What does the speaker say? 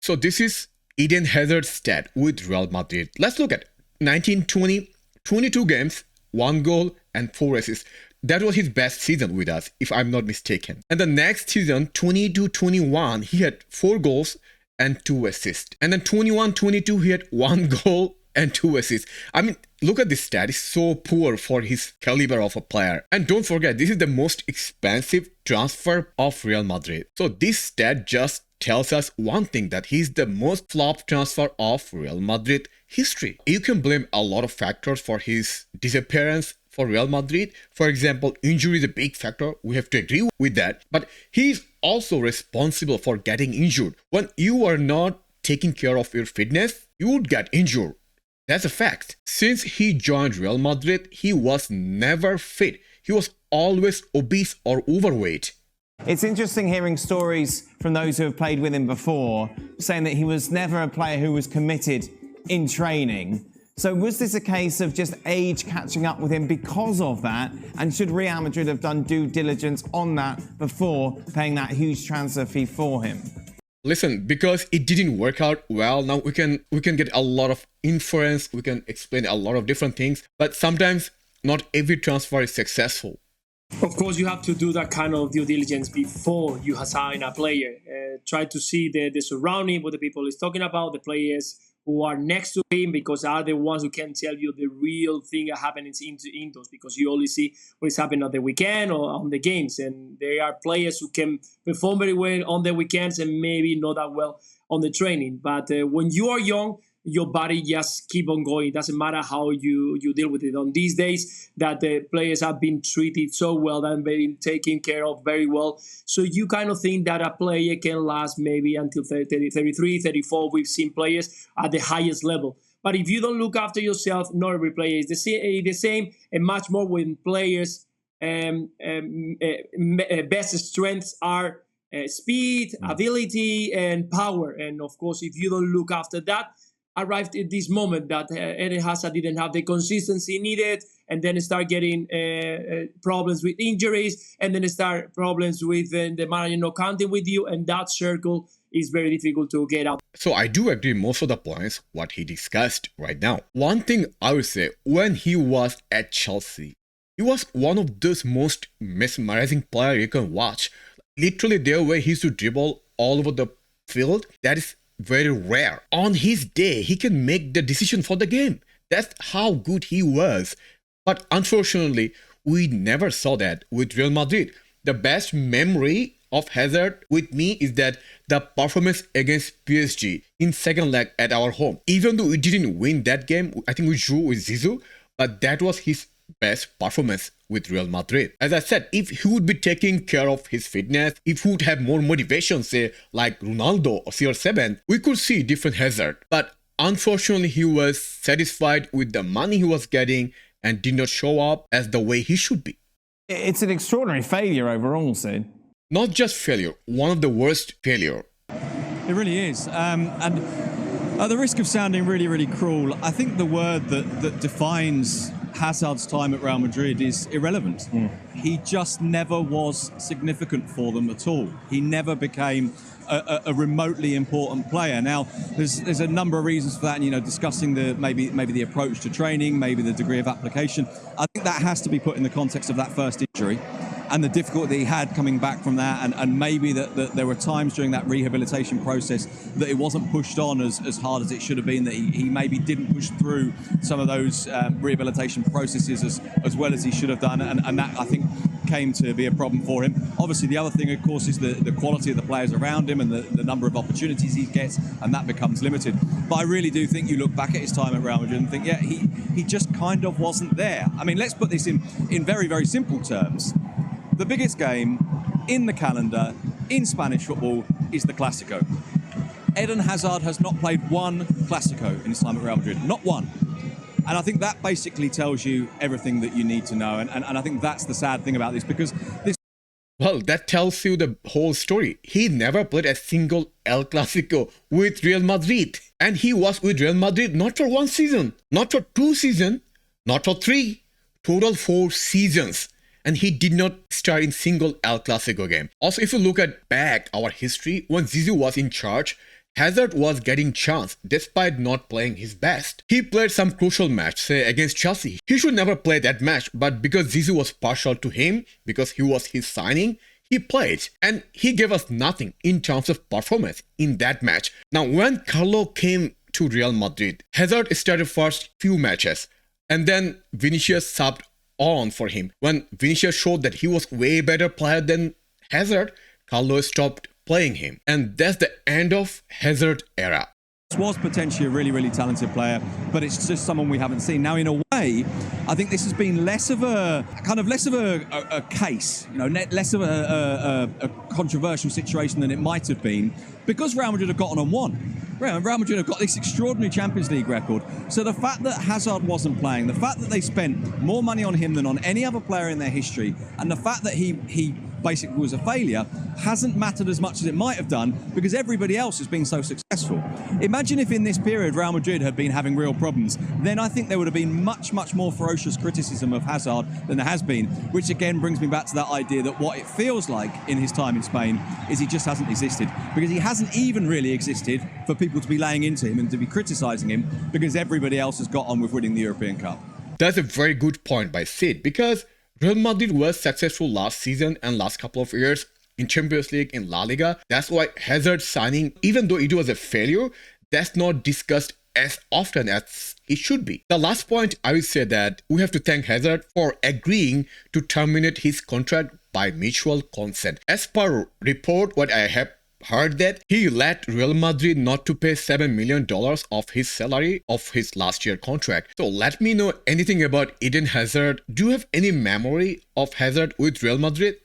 So this is Eden Hazard's stat with Real Madrid. Let's look at 1920, 22 games, 1 goal and 4 assists. That was his best season with us, if I'm not mistaken. And the next season, 22-21, he had 4 goals and 2 assists. And then 21-22, he had 1 goal and 2 assists. I mean, look at this stat. It's so poor for his caliber of a player. And don't forget, this is the most expensive transfer of Real Madrid. So this stat just tells us one thing, that he's the most flopped transfer of Real Madrid history. You can blame a lot of factors for his disappearance for Real Madrid. For example, injury is a big factor. We have to agree with that. But he's also responsible for getting injured. When you are not taking care of your fitness, you would get injured. That's a fact. Since he joined Real Madrid, he was never fit. He was always obese or overweight. It's interesting hearing stories from those who have played with him before, saying that he was never a player who was committed in training. So was this a case of just age catching up with him because of that? And should Real Madrid have done due diligence on that before paying that huge transfer fee for him? Listen, because it didn't work out well, now we can get a lot of inference, we can explain a lot of different things, but sometimes not every transfer is successful. Of course, you have to do that kind of due diligence before you sign a player. Try to see the surrounding, what the people is talking about, the players who are next to him, because they are the ones who can tell you the real thing that happens indoors, because you only see what is happening on the weekend or on the games. And there are players who can perform very well on the weekends and maybe not that well on the training. But when you are young, your body just keep on going. It doesn't matter how you deal with it. On these days that the players have been treated so well and been taken care of very well. So you kind of think that a player can last maybe until 30, 33, 34. We've seen players at the highest level. But if you don't look after yourself, not every player is the same, and much more when players' best strengths are speed, ability, and power. And of course, if you don't look after that, arrived at this moment that Eden Hazard didn't have the consistency needed, and then start getting problems with injuries, and then start problems with the manager not counting with you, and that circle is very difficult to get out. So I do agree most of the points what he discussed right now. One thing I would say, when he was at Chelsea, he was one of those most mesmerizing players you can watch. Literally, their way he used to dribble all over the field, that is very rare. On his day, he can make the decision for the game. That's how good he was. But unfortunately, we never saw that with Real Madrid. The best memory of Hazard with me is that the performance against PSG in second leg at our home. Even though we didn't win that game, I think we drew with Zizou, but that was his best performance with Real Madrid. As I said, if he would be taking care of his fitness, if he would have more motivation, say like Ronaldo or CR7, we could see different Hazard. But unfortunately, he was satisfied with the money he was getting and did not show up as the way he should be. It's an extraordinary failure overall, Sid. Not just failure, one of the worst failure. It really is. And at the risk of sounding really, really cruel, I think the word that defines Hazard's time at Real Madrid is irrelevant. He just never was significant for them at all. He never became a remotely important player. Now, there's a number of reasons for that, and discussing maybe the approach to training, maybe the degree of application. I think that has to be put in the context of that first injury and the difficulty he had coming back from that, and maybe that there were times during that rehabilitation process that it wasn't pushed on as hard as it should have been, that he maybe didn't push through some of those rehabilitation processes as well as he should have done, and that, I think, came to be a problem for him. Obviously, the other thing, of course, is the quality of the players around him and the number of opportunities he gets, and that becomes limited. But I really do think you look back at his time at Real Madrid and think, yeah, he just kind of wasn't there. I mean, let's put this in very, very simple terms. The biggest game in the calendar in Spanish football is the Clásico. Eden Hazard has not played one Clásico in his time at Real Madrid, not one. And I think that basically tells you everything that you need to know. And I think that's the sad thing about this, because this... Well, that tells you the whole story. He never played a single El Clásico with Real Madrid. And he was with Real Madrid not for 1 season, not for 2 seasons, not for 3, total 4 seasons. And he did not start in single El Clásico game. Also, if you look at back our history, when Zizou was in charge, Hazard was getting chance despite not playing his best. He played some crucial match, say against Chelsea. He should never play that match, but because Zizou was partial to him, because he was his signing, he played, and he gave us nothing in terms of performance in that match. Now, when Carlo came to Real Madrid, Hazard started first few matches, and then Vinicius subbed on for him. When Vinicius showed that he was way better player than Hazard, Carlo stopped playing him. And that's the end of Hazard era. Was potentially a really, really talented player, but it's just someone we haven't seen. Now, in a way, I think this has been less of a case, less of a controversial situation than it might have been, because Real Madrid have gotten on one. Real Madrid have got this extraordinary Champions League record. So the fact that Hazard wasn't playing, the fact that they spent more money on him than on any other player in their history, and the fact that he basically was a failure hasn't mattered as much as it might have done, because everybody else has been so successful. Imagine if in this period Real Madrid had been having real problems, then I think there would have been much, much more ferocious criticism of Hazard than there has been, which again brings me back to that idea that what it feels like in his time in Spain is he just hasn't existed, because he hasn't even really existed for people to be laying into him and to be criticising him, because everybody else has got on with winning the European Cup. That's a very good point by Sid, because Real Madrid was successful last season and last couple of years in Champions League, in La Liga. That's why Hazard signing, even though it was a failure, that's not discussed as often as it should be. The last point, I will say that we have to thank Hazard for agreeing to terminate his contract by mutual consent. As per report, what I have heard that he let Real Madrid not to pay $7 million of his salary of his last year contract. So let me know anything about Eden Hazard. Do you have any memory of Hazard with Real Madrid?